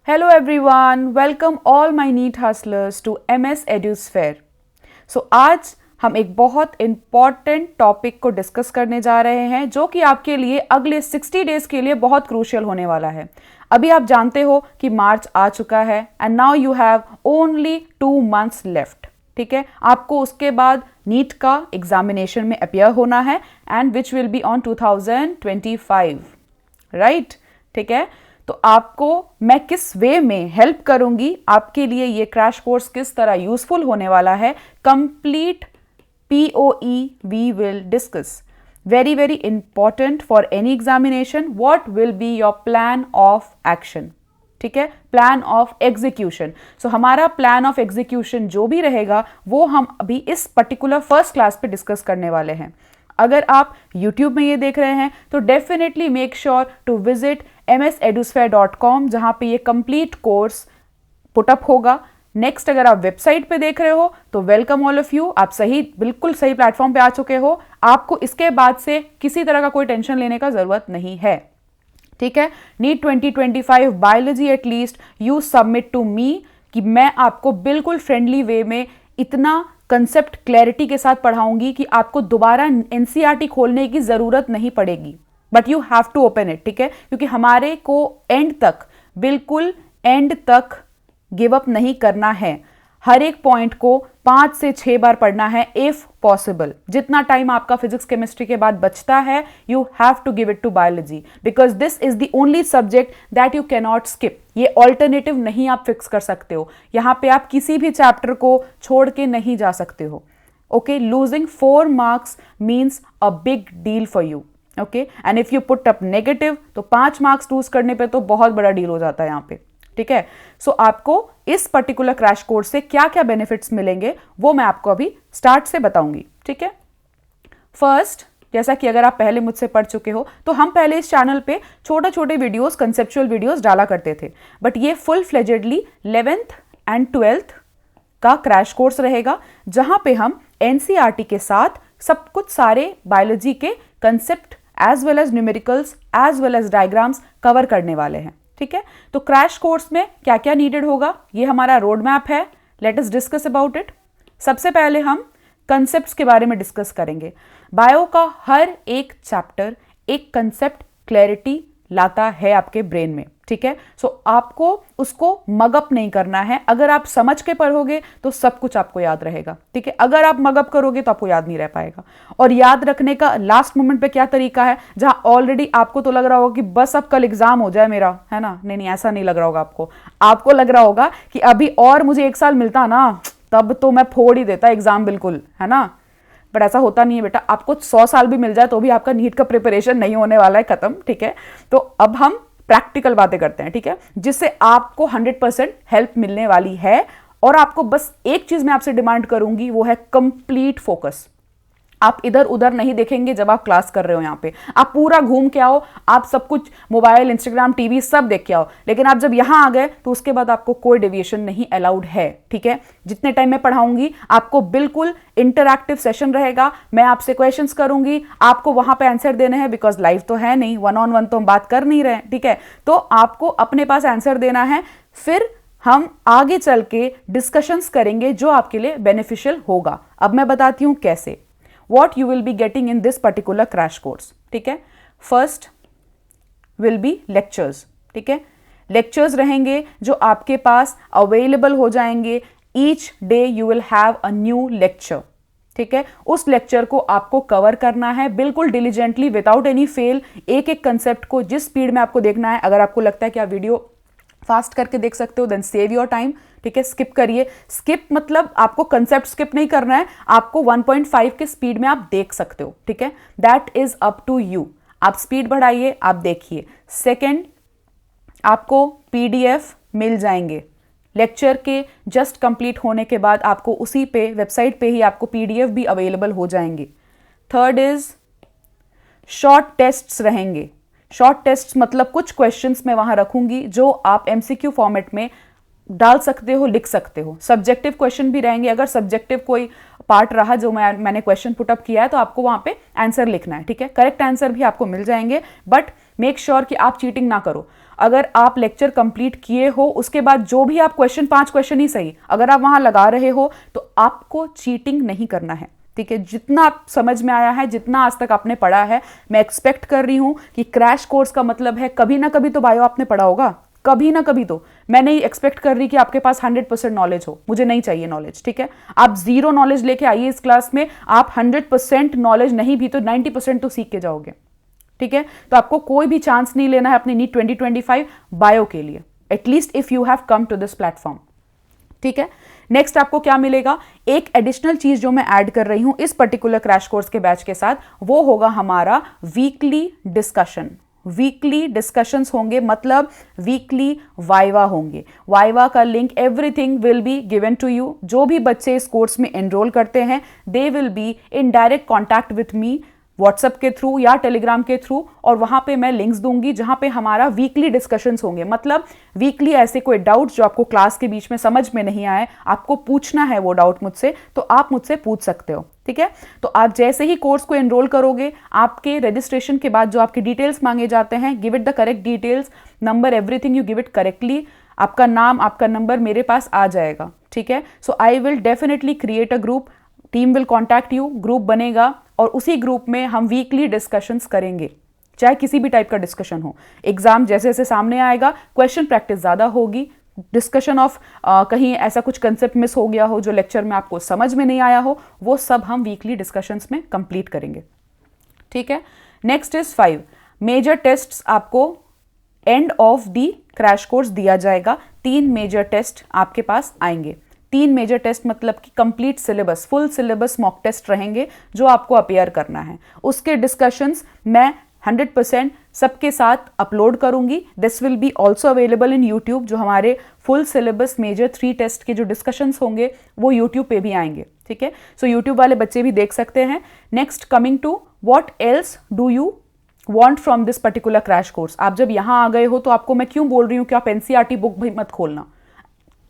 Hello everyone, welcome all my NEET hustlers to MS EduSphere. So आज हम एक बहुत इम्पॉर्टेंट टॉपिक को डिस्कस करने जा रहे हैं जो कि आपके लिए अगले 60 डेज के लिए बहुत क्रूशियल होने वाला है। अभी आप जानते हो कि मार्च आ चुका है and now you have only 2 months left. ठीक है, आपको उसके बाद नीट का एग्जामिनेशन में अपियर होना है and which will be on 2025, right? ठीक है, तो आपको मैं किस वे में हेल्प करूंगी, आपके लिए ये क्रैश कोर्स किस तरह यूजफुल होने वाला है, complete POE we will discuss. Very very important for any examination, what will be your plan of action. ठीक है, प्लान ऑफ एग्जीक्यूशन। सो हमारा प्लान ऑफ एग्जीक्यूशन जो भी रहेगा वो हम अभी इस पर्टिकुलर फर्स्ट क्लास पे डिस्कस करने वाले हैं। अगर आप YouTube में ये देख रहे हैं तो definitely make sure to visit msedusphere.com जहाँ पे ये कंप्लीट कोर्स पुटअप होगा। नेक्स्ट, अगर आप वेबसाइट पे देख रहे हो तो वेलकम ऑल ऑफ यू, आप बिल्कुल सही प्लेटफॉर्म पे आ चुके हो। आपको इसके बाद से किसी तरह का कोई टेंशन लेने का जरूरत नहीं है। ठीक है, NEET 2025 biology at least you submit to me कि मैं आपको बिल्कुल फ्रेंडली वे में इतना कंसेप्ट क्लैरिटी के साथ पढ़ाऊंगी कि आपको दोबारा एनसीईआरटी खोलने की जरूरत नहीं पड़ेगी, but you have to open it. ठीक है, क्योंकि हमारे को एंड तक, बिल्कुल एंड तक गिव अप नहीं करना है। हर एक पॉइंट को 5 से 6 बार पढ़ना है इफ पॉसिबल। जितना टाइम आपका फिजिक्स केमिस्ट्री के बाद बचता है, you have to give it to biology because this is the only subject that you can not skip. ये ऑल्टरनेटिव नहीं आप फिक्स कर सकते हो, यहां पे आप किसी भी चैप्टर को छोड़ के नहीं जा सकते हो। Okay, losing 4 marks means a big deal for you. Okay, and if you put up negative तो 5 marks लूज करने पे तो बहुत बड़ा डील हो जाता है यहाँ पे। ठीक है, सो आपको इस पर्टिकुलर क्रैश कोर्स से क्या क्या बेनिफिट्स मिलेंगे वो मैं आपको अभी स्टार्ट से बताऊंगी। ठीक है, फर्स्ट, जैसा कि अगर आप पहले मुझसे पढ़ चुके हो तो हम पहले इस चैनल पे छोटे छोटे वीडियोस, कंसेप्चुअल वीडियोस डाला करते थे, बट ये फुल फ्लेजेडली 11th एंड 12th का क्रैश कोर्स रहेगा जहां पे हम एनसीईआरटी के साथ सब कुछ सारे बायोलॉजी के concept as well as numericals as well as diagrams cover करने वाले हैं। ठीक है, तो क्रैश कोर्स में क्या क्या नीडेड होगा, ये हमारा रोड मैप है। Let us discuss about it. सबसे पहले हम कंसेप्ट्स के बारे में डिस्कस करेंगे। बायो का हर एक चैप्टर एक कंसेप्ट क्लैरिटी लाता है आपके ब्रेन में। ठीक है, सो आपको उसको मगअप नहीं करना है। अगर आप समझ के पढ़ोगे तो सब कुछ आपको याद रहेगा। ठीक है, अगर आप मगअप करोगे तो आपको याद नहीं रह पाएगा। और याद रखने का लास्ट मोमेंट पे क्या तरीका है, जहां ऑलरेडी आपको तो लग रहा होगा कि बस अब कल एग्जाम हो जाए मेरा, है ना? नहीं, ऐसा नहीं लग रहा होगा आपको लग रहा होगा कि अभी और मुझे 1 साल मिलता ना, तब तो मैं फोड़ ही देता एग्जाम, बिल्कुल, है ना? बट ऐसा होता नहीं है बेटा, आपको 100 साल भी मिल जाए तो भी आपका नीट का प्रिपरेशन नहीं होने वाला है खत्म। ठीक है, तो अब हम प्रैक्टिकल बातें करते हैं। ठीक है, जिससे आपको 100% हेल्प मिलने वाली है। और आपको बस एक चीज मैं आपसे डिमांड करूंगी, वो है कंप्लीट फोकस। आप इधर उधर नहीं देखेंगे जब आप क्लास कर रहे हो। यहाँ पे आप पूरा घूम के आओ, आप सब कुछ मोबाइल, इंस्टाग्राम, टीवी सब देख के आओ, लेकिन आप जब यहाँ आ गए तो उसके बाद आपको कोई डेविएशन नहीं अलाउड है। ठीक है, जितने टाइम मैं पढ़ाऊंगी आपको बिल्कुल इंटरैक्टिव सेशन रहेगा। मैं आपसे क्वेश्चंस करूंगी, आपको वहां पे आंसर देने हैं, बिकॉज लाइव तो है नहीं, 1-on-1 तो हम बात कर नहीं रहे। ठीक है, तो आपको अपने पास आंसर देना है, फिर हम आगे चल के डिस्कशंस करेंगे जो आपके लिए बेनिफिशियल होगा। अब मैं बताती हूं कैसे, what you will be getting in this particular crash course। ठीक है, फर्स्ट will be lectures। ठीक है, लेक्चर्स रहेंगे जो आपके पास अवेलेबल हो जाएंगे। Each day you will have a new lecture. ठीक है, उस लेक्चर को आपको कवर करना है बिल्कुल डिलीजेंटली, विदाउट एनी फेल। एक एक कंसेप्ट को जिस स्पीड में आपको देखना है, अगर आपको लगता है कि आप वीडियो फास्ट करके देख सकते हो, देन सेव योर टाइम। ठीक है, स्किप करिए। स्किप मतलब आपको कंसेप्ट स्किप नहीं करना है, आपको 1.5 के स्पीड में आप देख सकते हो। ठीक है, that is up to you. आप स्पीड बढ़ाइए, आप देखिए। सेकंड, आपको पीडीएफ मिल जाएंगे लेक्चर के जस्ट कंप्लीट होने के बाद। आपको उसी पे, वेबसाइट पे ही आपको पीडीएफ भी अवेलेबल हो जाएंगे। थर्ड इज शॉर्ट टेस्ट्स रहेंगे। शॉर्ट टेस्ट मतलब कुछ क्वेश्चंस मैं वहां रखूंगी जो आप एमसीक्यू फॉर्मेट में डाल सकते हो, लिख सकते हो। सब्जेक्टिव क्वेश्चन भी रहेंगे। अगर सब्जेक्टिव कोई पार्ट रहा जो मैंने क्वेश्चन पुटअप किया है, तो आपको वहां पे आंसर लिखना है, ठीक है। करेक्ट आंसर भी आपको मिल जाएंगे, बट मेक श्योर कि आप चीटिंग ना करो। अगर आप लेक्चर कंप्लीट किए हो, उसके बाद जो भी आप क्वेश्चन, 5 क्वेश्चन ही सही, अगर आप वहां लगा रहे हो तो आपको चीटिंग नहीं करना है, ठीक है। जितना आप समझ में आया है, जितना आज तक आपने पढ़ा है, मैं एक्सपेक्ट कर रही हूं कि क्रैश कोर्स का मतलब है कभी ना कभी तो बायो आपने पढ़ा होगा, कभी ना कभी तो। मैं नहीं एक्सपेक्ट कर रही कि आपके पास 100% नॉलेज हो, मुझे नहीं चाहिए नॉलेज, ठीक है। आप 0 नॉलेज लेके आइए इस क्लास में, आप 100% नॉलेज नहीं भी तो 90% तो सीख के जाओगे, ठीक है। तो आपको कोई भी चांस नहीं लेना है अपनी नीट 2025 बायो के लिए, at least if you have come to this platform, ठीक है। नेक्स्ट आपको क्या मिलेगा, एक एडिशनल चीज जो मैं ऐड कर रही हूं इस पर्टिकुलर क्रैश कोर्स के बैच के साथ, वो होगा हमारा वीकली डिस्कशन। वीकली डिस्कशंस होंगे, मतलब वीकली वाइवा होंगे। वाइवा का link everything will be given to you. जो भी बच्चे इस कोर्स में एनरोल करते हैं, they will be in direct contact with me, WhatsApp के थ्रू या टेलीग्राम के थ्रू, और वहां पे मैं लिंक्स दूंगी जहां पे हमारा वीकली डिस्कशंस होंगे। मतलब वीकली ऐसे कोई डाउट्स जो आपको क्लास के बीच में समझ में नहीं आए, आपको पूछना है वो डाउट मुझसे, तो आप मुझसे पूछ सकते हो, ठीक है। तो आप जैसे ही कोर्स को एनरोल करोगे, आपके रजिस्ट्रेशन के बाद जो आपके डिटेल्स मांगे जाते हैं, give it the correct details, number, everything you give it correctly, आपका नाम, आपका नंबर मेरे पास आ जाएगा, ठीक है। So I will definitely create a group, team will contact you, group बनेगा और उसी ग्रुप में हम वीकली डिस्कशंस करेंगे, चाहे किसी भी टाइप का डिस्कशन हो। एग्जाम जैसे जैसे सामने आएगा, क्वेश्चन प्रैक्टिस ज़्यादा होगी, डिस्कशन ऑफ कहीं ऐसा कुछ कंसेप्ट मिस हो गया हो जो लेक्चर में आपको समझ में नहीं आया हो, वो सब हम वीकली डिस्कशंस में कंप्लीट करेंगे, ठीक है। नेक्स्ट इज 5 मेजर टेस्ट्स आपको end of the crash course दिया जाएगा। 3 मेजर टेस्ट आपके पास आएंगे। 3 मेजर टेस्ट मतलब कि complete syllabus, full syllabus mock test रहेंगे जो आपको अपेयर करना है। उसके डिस्कशंस मैं 100% सबके साथ अपलोड करूंगी। This will be also available in YouTube. जो हमारे फुल सिलेबस मेजर 3 टेस्ट के जो डिस्कशंस होंगे वो यूट्यूब पे भी आएंगे, ठीक है। सो यूट्यूब वाले बच्चे भी देख सकते हैं। Next, coming to what else do you want from this particular crash course. आप जब यहाँ आ गए हो तो आपको मैं क्यों बोल रही हूँ कि आप एनसीईआरटी बुक भी मत खोलना,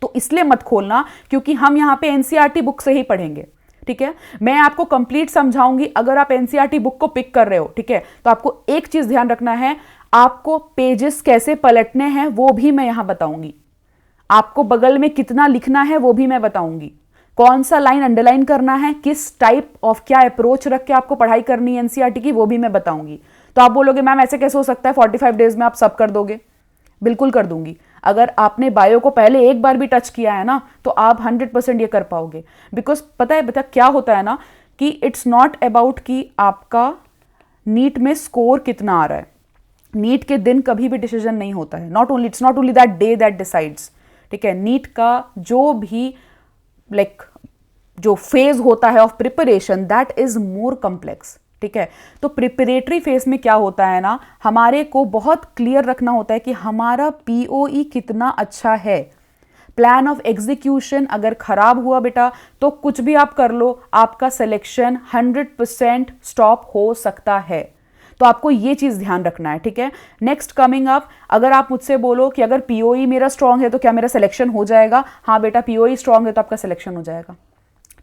तो इसलिए मत खोलना क्योंकि हम यहाँ पे एनसीईआरटी बुक से ही पढ़ेंगे, ठीक है। मैं आपको कंप्लीट समझाऊंगी। अगर आप एनसीईआरटी बुक को पिक कर रहे हो, ठीक है, तो आपको एक चीज ध्यान रखना है, आपको पेजेस कैसे पलटने हैं वो भी मैं यहां बताऊंगी। आपको बगल में कितना लिखना है वो भी मैं बताऊंगी। कौन सा लाइन अंडरलाइन करना है, किस टाइप ऑफ क्या अप्रोच रख के आपको पढ़ाई करनी है एनसीईआरटी की, वो भी मैं बताऊंगी। तो आप बोलोगे मैम ऐसे कैसे हो सकता है, 45 डेज में आप सब कर दोगे? बिल्कुल कर दूंगी। अगर आपने बायो को पहले एक बार भी टच किया है ना, तो आप 100% ये कर पाओगे। बिकॉज पता है क्या होता है ना, कि इट्स नॉट अबाउट कि आपका नीट में स्कोर कितना आ रहा है। नीट के दिन कभी भी डिसीजन नहीं होता है। It's not only that day that decides, ठीक है। नीट का जो भी जो फेज होता है of preparation, that is more complex, ठीक है। तो प्रिपरेटरी फेज में क्या होता है ना, हमारे को बहुत क्लियर रखना होता है कि हमारा पीओई कितना अच्छा है। प्लान ऑफ एग्जीक्यूशन अगर खराब हुआ बेटा, तो कुछ भी आप कर लो, आपका सिलेक्शन 100% स्टॉप हो सकता है। तो आपको ये चीज ध्यान रखना है, ठीक है। नेक्स्ट, कमिंग अप, अगर आप मुझसे बोलो कि अगर पीओई मेरा स्ट्रांग है तो क्या मेरा सिलेक्शन हो जाएगा? हाँ बेटा, पीओई स्ट्रांग है तो आपका सिलेक्शन हो जाएगा,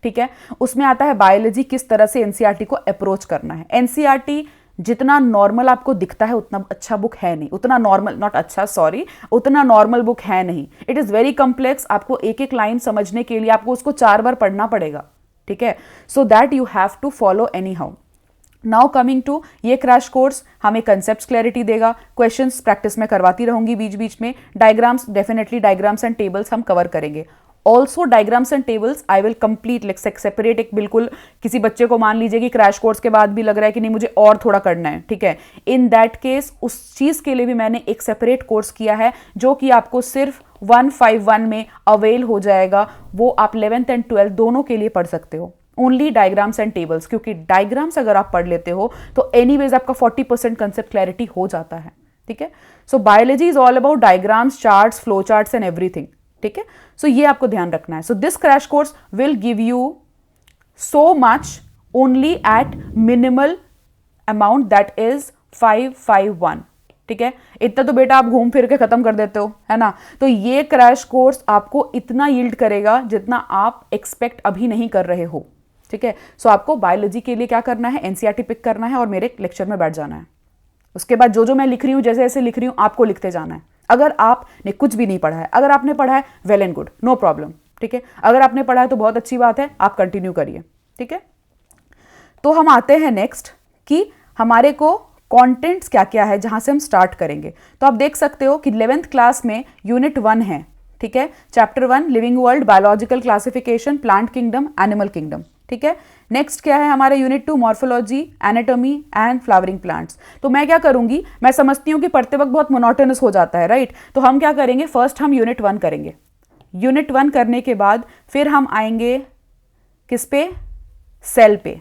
ठीक है। उसमें आता है बायोलॉजी, किस तरह से एनसीईआरटी को अप्रोच करना है। एनसीईआरटी जितना नॉर्मल आपको दिखता है उतना अच्छा बुक है नहीं, उतना नॉर्मल, नॉट अच्छा, सॉरी, उतना नॉर्मल बुक है नहीं। It is very complex. आपको एक एक लाइन समझने के लिए आपको उसको 4 बार पढ़ना पड़ेगा, ठीक है। So that you have to follow anyhow. Now coming to ये क्रैश कोर्स हमें कंसेप्ट क्लैरिटी देगा। क्वेश्चंस प्रैक्टिस में करवाती रहूंगी बीच बीच में। Diagrams, definitely diagrams and tables हम कवर करेंगे। Also diagrams and tables I will complete separate. एक बिल्कुल किसी बच्चे को मान लीजिए कि क्रैश कोर्स के बाद भी लग रहा है कि नहीं मुझे और थोड़ा करना है, ठीक है। इन दैट केस उस चीज के लिए भी मैंने एक सेपरेट कोर्स किया है जो कि आपको सिर्फ 151 में अवेल हो जाएगा। वो आप 11th एंड 12th दोनों के लिए पढ़ सकते हो। ओनली डायग्राम्स एंड टेबल्स, क्योंकि डायग्राम्स अगर आप पढ़ लेते हो तो एनीवेज आपका 40% कंसेप्ट क्लैरिटी हो जाता है, ठीक है। So biology is all about diagrams, charts, flow charts and everything, ठीक है। सो ये आपको ध्यान रखना है। So this crash course will give you so much only at minimal amount, that is 551, ठीक है। इतना तो बेटा आप घूम फिर के खत्म कर देते हो, है ना। तो ये क्रैश कोर्स आपको इतना यील्ड करेगा जितना आप एक्सपेक्ट अभी नहीं कर रहे हो, ठीक है। सो आपको बायोलॉजी के लिए क्या करना है, एनसीईआरटी पिक करना है और मेरे लेक्चर में बैठ जाना है। उसके बाद जो जो मैं लिख रही हूँ, जैसे जैसे लिख रही हूँ, आपको लिखते जाना है। अगर आपने कुछ भी नहीं पढ़ा है, अगर आपने पढ़ा है well and good, no problem, ठीक है। अगर आपने पढ़ा है तो बहुत अच्छी बात है, आप कंटिन्यू करिए, ठीक है। तो हम आते हैं नेक्स्ट कि हमारे को कंटेंट्स क्या क्या है जहां से हम स्टार्ट करेंगे। तो आप देख सकते हो कि 11th क्लास में यूनिट 1 है, ठीक है। Chapter 1 living world, biological classification, plant kingdom, animal kingdom, ठीक है। नेक्स्ट क्या है हमारा unit 2 morphology, anatomy and flowering plants. तो मैं क्या करूंगी, मैं समझती हूँ कि पढ़ते वक्त बहुत मोनोटोनस हो जाता है, राइट। तो हम क्या करेंगे, फर्स्ट हम यूनिट 1 करेंगे। यूनिट 1 करने के बाद फिर हम आएंगे किस पे, सेल पे,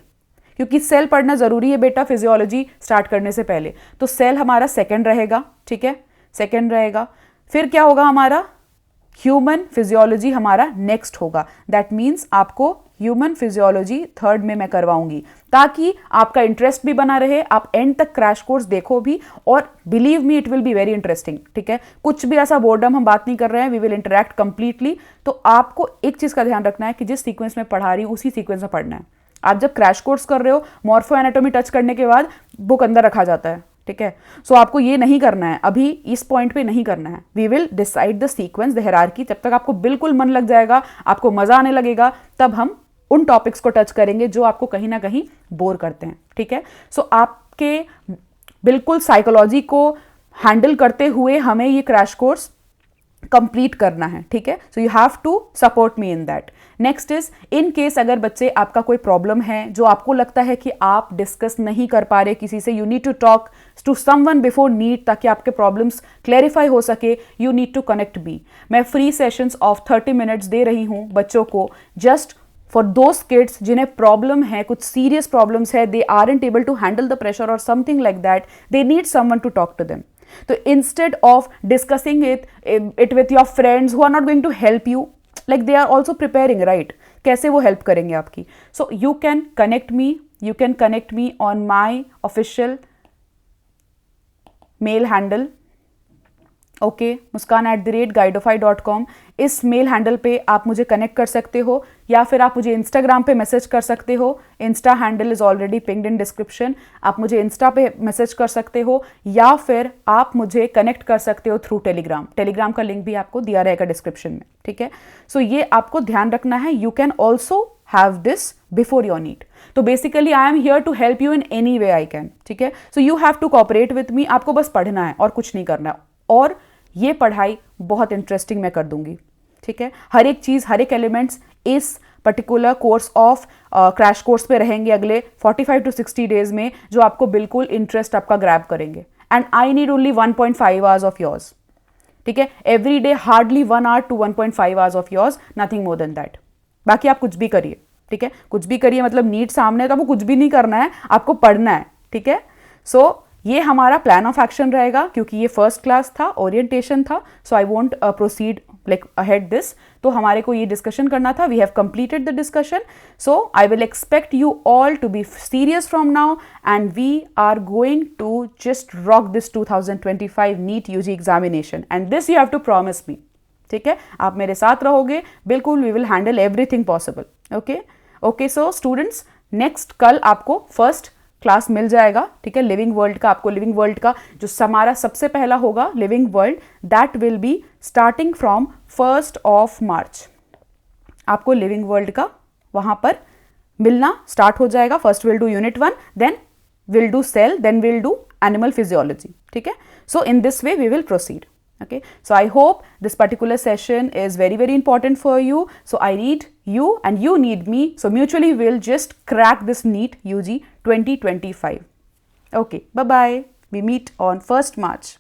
क्योंकि सेल पढ़ना जरूरी है बेटा फिजियोलॉजी स्टार्ट करने से पहले। तो सेल हमारा सेकंड रहेगा, ठीक है, सेकंड रहेगा। फिर क्या होगा हमारा, ह्यूमन फिजियोलॉजी हमारा नेक्स्ट होगा। दैट मीन्स आपको ह्यूमन फिजियोलॉजी थर्ड में मैं करवाऊंगी, ताकि आपका इंटरेस्ट भी बना रहे, आप एंड तक क्रैश कोर्स देखो भी, और believe me it will be very interesting, ठीक है। कुछ भी ऐसा बोर्डम हम बात नहीं कर रहे हैं, वी विल इंटरेक्ट कंप्लीटली। तो आपको एक चीज का ध्यान रखना है कि जिस सीक्वेंस में पढ़ा रही हूं उसी सीक्वेंस में पढ़ना है। आप जब क्रैश कोर्स कर रहे हो, मॉर्फो एनाटॉमी टच करने के बाद बुक अंदर रखा जाता है, ठीक है। सो आपको ये नहीं करना है, अभी इस पॉइंट पे नहीं करना है। We will decide the sequence, the hierarchy. जब तक आपको बिल्कुल मन लग जाएगा, आपको मजा आने लगेगा, तब हम उन टॉपिक्स को टच करेंगे जो आपको कहीं ना कहीं बोर करते हैं, ठीक है। सो आपके बिल्कुल साइकोलॉजी को हैंडल करते हुए हमें ये क्रैश कोर्स कंप्लीट करना है, ठीक है। So you have to support me in that. Next is, in case अगर बच्चे आपका कोई प्रॉब्लम है जो आपको लगता है कि आप डिस्कस नहीं कर पा रहे किसी से, you need to talk to someone before NEET, ताकि आपके प्रॉब्लम्स क्लैरिफाई हो सके, you need to connect me. मैं फ्री सेशंस ऑफ 30 मिनट्स दे रही हूँ बच्चों को, जस्ट फॉर दोज किड्स जिन्हें प्रॉब्लम है, कुछ सीरियस प्रॉब्लम्स है, they aren't able to handle the pressure और something like that, they need someone to talk to them. तो instead of discussing it with your friends who are not going to help you, like they are also preparing, right, कैसे वो help करेंगे आपकी। So you can connect me on my official mail handle, okay, muskan@guideify.com। इस mail handle पे आप मुझे connect कर सकते हो, या फिर आप मुझे इंस्टाग्राम पे मैसेज कर सकते हो। Insta handle is already pinged in description, आप मुझे इंस्टा पे मैसेज कर सकते हो, या फिर आप मुझे कनेक्ट कर सकते हो थ्रू टेलीग्राम। टेलीग्राम का लिंक भी आपको दिया रहेगा डिस्क्रिप्शन में, ठीक है। सो ये आपको ध्यान रखना है, you can also have this before your NEET. तो basically I am here to help you in any way I can, ठीक है। So you have to cooperate with me, आपको बस पढ़ना है और कुछ नहीं करना है, और ये पढ़ाई बहुत इंटरेस्टिंग मैं कर दूंगी, ठीक है। हर एक चीज़, हर एक एलिमेंट्स इस particular course of crash course पे रहेंगे अगले 45 to 60 डेज में, जो आपको बिल्कुल इंटरेस्ट आपका ग्रैब करेंगे। And I need only 1.5 hours of yours, ठीक है। Every day hardly 1 hour to 1.5 hours of yours, nothing more than that. बाकी आप कुछ भी करिए, ठीक है, कुछ भी करिए, मतलब नीट सामने है तो आपको कुछ भी नहीं करना है, आपको पढ़ना है, ठीक है। सो ये हमारा प्लान ऑफ एक्शन रहेगा, क्योंकि ये फर्स्ट क्लास था, ओरिएंटेशन था, so I won't proceed like ahead this. तो हमारे को ये डिस्कशन करना था, we have completed the discussion. So I will expect you all to be serious from now, and we are going to just rock this 2025 NEET UG examination, and this you have to promise me, ठीक है। आप मेरे साथ रहोगे बिल्कुल, we will handle everything possible, okay okay. So students, next कल आपको first class मिल जाएगा, ठीक है, लिविंग वर्ल्ड का। आपको लिविंग वर्ल्ड का जो हमारा सबसे पहला होगा living world, that will be starting from 1st of March। आपको लिविंग वर्ल्ड का वहां पर मिलना स्टार्ट हो जाएगा। First will do unit 1, then will do cell, then will do animal physiology, ठीक है। So in this way we will proceed, okay. So I hope this particular session is very, very important for you. So I need you and you need me. So mutually we'll just crack this NEET UG 2025. Okay, bye-bye. We meet on 1st March.